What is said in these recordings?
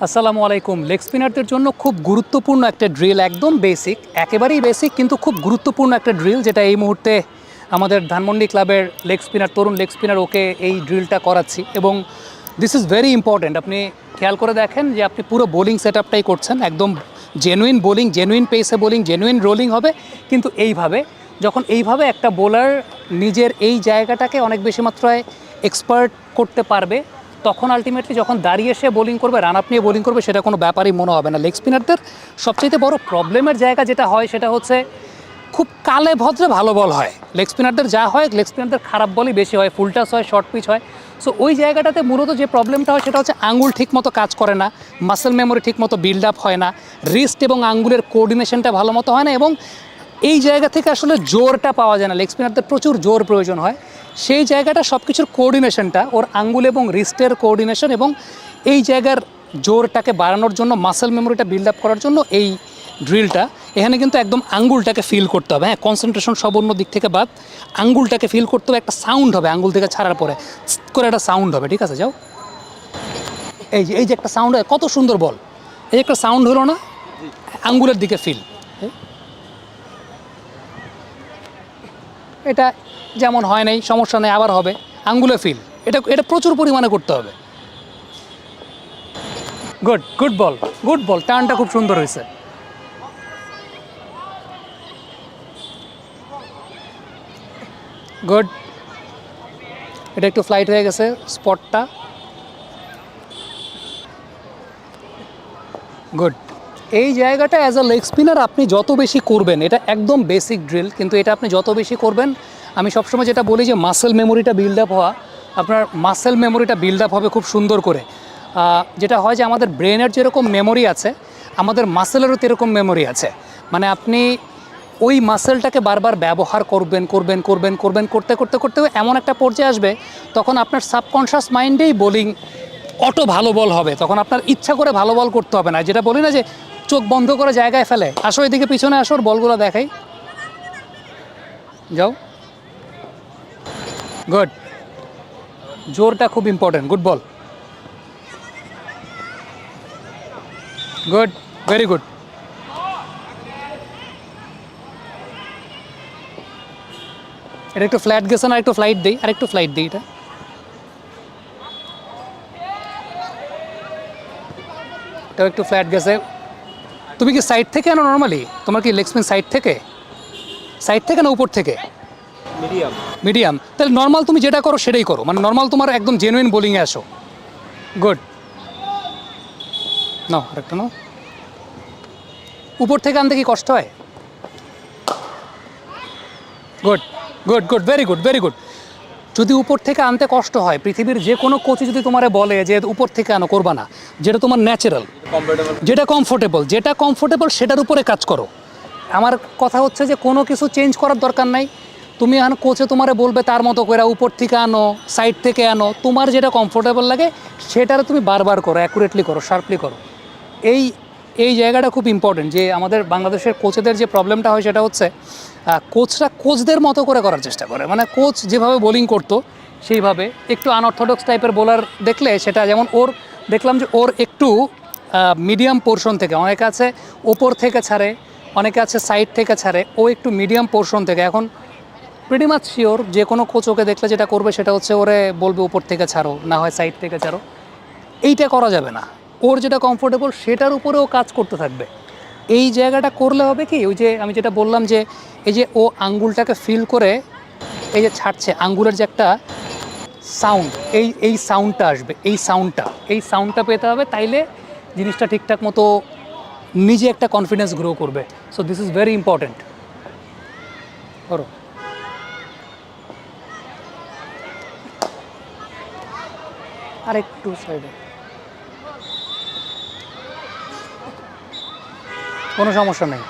আসসালামু আলাইকুম। লেগ স্পিনারদের জন্য খুব গুরুত্বপূর্ণ একটা ড্রিল, একদম বেসিক, একেবারেই বেসিক কিন্তু খুব গুরুত্বপূর্ণ একটা ড্রিল, যেটা এই মুহূর্তে আমাদের ধানমন্ডি ক্লাবের লেগ স্পিনার, তরুণ লেগ স্পিনার, ওকে এই ড্রিলটা করাচ্ছি। এবং দিস ইজ ভেরি ইম্পর্ট্যান্ট। আপনি খেয়াল করে দেখেন যে আপনি পুরো বোলিং সেট আপটাই করছেন, একদম জেনুইন বোলিং, জেনুইন পেসে বোলিং, জেনুইন রোলিং হবে। কিন্তু যখন এইভাবে একটা বোলার নিজের এই জায়গাটাকে অনেক বেশি মাত্রায় এক্সপার্ট করতে পারবে, তখন আলটিমেটলি যখন দাঁড়িয়ে সে বোলিং করবে, রান আপ নিয়ে বোলিং করবে, সেটা কোনো ব্যাপারই মনে হবে না। লেগ স্পিনারদের সবচেয়ে বড় প্রবলেমের জায়গা যেটা হয় সেটা হচ্ছে খুব কালে ভদ্রে ভালো বল হয়। লেগ স্পিনারদের যা হয়, লেগ স্পিনারদের খারাপ বলই বেশি হয়, ফুল টাচ হয়, শর্ট পিচ হয়। সো ওই জায়গাটাতে মূলত যে প্রবলেমটা হয় সেটা হচ্ছে আঙুল ঠিকমতো কাজ করে না, মাসেল মেমোরি ঠিকমতো বিল্ড আপ হয় না, রিস্ট এবং আঙ্গুলের কোঅর্ডিনেশনটা ভালো মতো হয় না, এবং এই জায়গা থেকে আসলে জোরটা পাওয়া যায় না। লেগ স্পিনারদের প্রচুর জোর প্রয়োজন হয়। সেই জায়গাটা সব কিছুর কোঅর্ডিনেশনটা, ওর আঙ্গুল এবং রিস্টের কোঅর্ডিনেশন এবং এই জায়গার জোরটাকে বাড়ানোর জন্য, মাসেল মেমোরিটা বিল্ড আপ করার জন্য এই ড্রিলটা। এখানে কিন্তু একদম আঙ্গুলটাকে ফিল করতে হবে। হ্যাঁ, কনসেন্ট্রেশন সব অন্য দিক থেকে বাদ, আঙ্গুলটাকে ফিল করতে হবে। একটা সাউন্ড হবে আঙ্গুল থেকে ছাড়ার পরে, করে একটা সাউন্ড হবে। ঠিক আছে, যাও। এই যে একটা সাউন্ড হয়, কত সুন্দর বল, এই একটা সাউন্ড হলো না, আঙ্গুলের দিকে ফিল। এটা যেমন হয় নাই, সমস্যা নেই, আবার হবে, আঙ্গুলে ফিল। এটা প্রচুর পরিমাণে করতে হবে। গুড বল, টার্নটা খুব সুন্দর হয়েছে। গুড, এটা একটু ফ্লাইট হয়ে গেছে স্পটটা। গুড। এই জায়গাটা অ্যাজ আ লেগ স্পিনার আপনি যত বেশি করবেন, এটা একদম বেসিক ড্রিল, কিন্তু এটা আপনি যত বেশি করবেন, আমি সবসময় যেটা বলি যে মাসেল মেমোরিটা বিল্ড আপ হওয়া, আপনার মাসেল মেমোরিটা বিল্ড আপ হবে খুব সুন্দর করে। যেটা হয় যে আমাদের ব্রেনের যেরকম মেমোরি আছে, আমাদের মাসেলেরও সেরকম মেমোরি আছে। মানে আপনি ওই মাসেলটাকে বারবার ব্যবহার করবেন করতে করতে করতে এমন একটা পর্যায়ে আসবে, তখন আপনার সাবকনশাস মাইন্ডেই বোলিং অটো ভালো বল হবে। তখন আপনার ইচ্ছা করে ভালো বল করতে হবে না। যেটা বলি না যে চোখ বন্ধ করে জায়গায় ফেলে, আসো এদিকে পিছনে আসো, বলগুলো দেখাই, যাও। গুড, জোরটা খুব important. Good ball, good, very good. এটা একটু ফ্ল্যাট গেছে না, একটু ফ্লাইট দিই, আর একটু ফ্লাইট দিই। এটাও একটু ফ্ল্যাট গেছে। তুমি কি সাইড থেকে আনো নর্মালি? তোমার কি লেগ স্পিন সাইড থেকে না উপর থেকে? মিডিয়াম। তাহলে নর্মাল তুমি যেটা করো সেটাই করো, মানে নর্মাল তোমার একদম জেনুইন বোলিংয়ে আসো। গুড, নাও আরেকটা নাও। উপর থেকে আনতে কি কষ্ট হয়? Good, very good. যদি উপর থেকে আনতে কষ্ট হয়, পৃথিবীর যে কোনো কোচই যদি তোমারে বলে যে উপর থেকে আনো, করবা না। যেটা তোমার ন্যাচারাল, যেটা কমফোর্টেবল সেটার উপরে কাজ করো। আমার কথা হচ্ছে যে কোনো কিছু চেঞ্জ করার দরকার নাই। তুমি এখন কোচে তোমারে বলবে তার মতো করে উপর থেকে আনো, সাইড থেকে আনো, তোমার যেটা কমফোর্টেবল লাগে সেটার তুমি বারবার করো, অ্যাকুরেটলি করো, শার্পলি করো। এই জায়গাটা খুব ইম্পর্টেন্ট। যে আমাদের বাংলাদেশের কোচেদের যে প্রবলেমটা হয় সেটা হচ্ছে কোচরা কোচদের মতো করে করার চেষ্টা করে। মানে কোচ যেভাবে বোলিং করতো সেইভাবে, একটু আনঅর্থোডক্স টাইপের বোলার দেখলে, সেটা যেমন দেখলাম যে ওর একটু মিডিয়াম পোর্শন থেকে, অনেকে আছে ওপর থেকে ছাড়ে, অনেকে আছে সাইড থেকে ছাড়ে, ও একটু মিডিয়াম পোর্শন থেকে। এখন প্রিটি মাচ শিওর যে কোনো কোচ ওকে দেখলে যেটা করবে সেটা হচ্ছে ওরে বলবে উপর থেকে ছাড়ো, না হয় সাইড থেকে ছাড়ো। এইটা করা যাবে না। ওর যেটা কমফোর্টেবল সেটার উপরেও কাজ করতে থাকবে। এই জায়গাটা করলে হবে কি, ওই যে আমি যেটা বললাম যে এই যে ও আঙ্গুলটাকে ফিল করে এই যে ছাড়ছে, আঙ্গুলের যে একটা সাউন্ড, এই সাউন্ডটা আসবে, এই সাউন্ডটা পেতে হবে, তাইলে জিনিসটা ঠিকঠাক মতো নিজে একটা কনফিডেন্স গ্রো করবে। So this is very important. করো, আরেকটু সাইডে, কোনো সমস্যা নেই।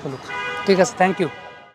চলুক, ঠিক আছে, থ্যাংক ইউ।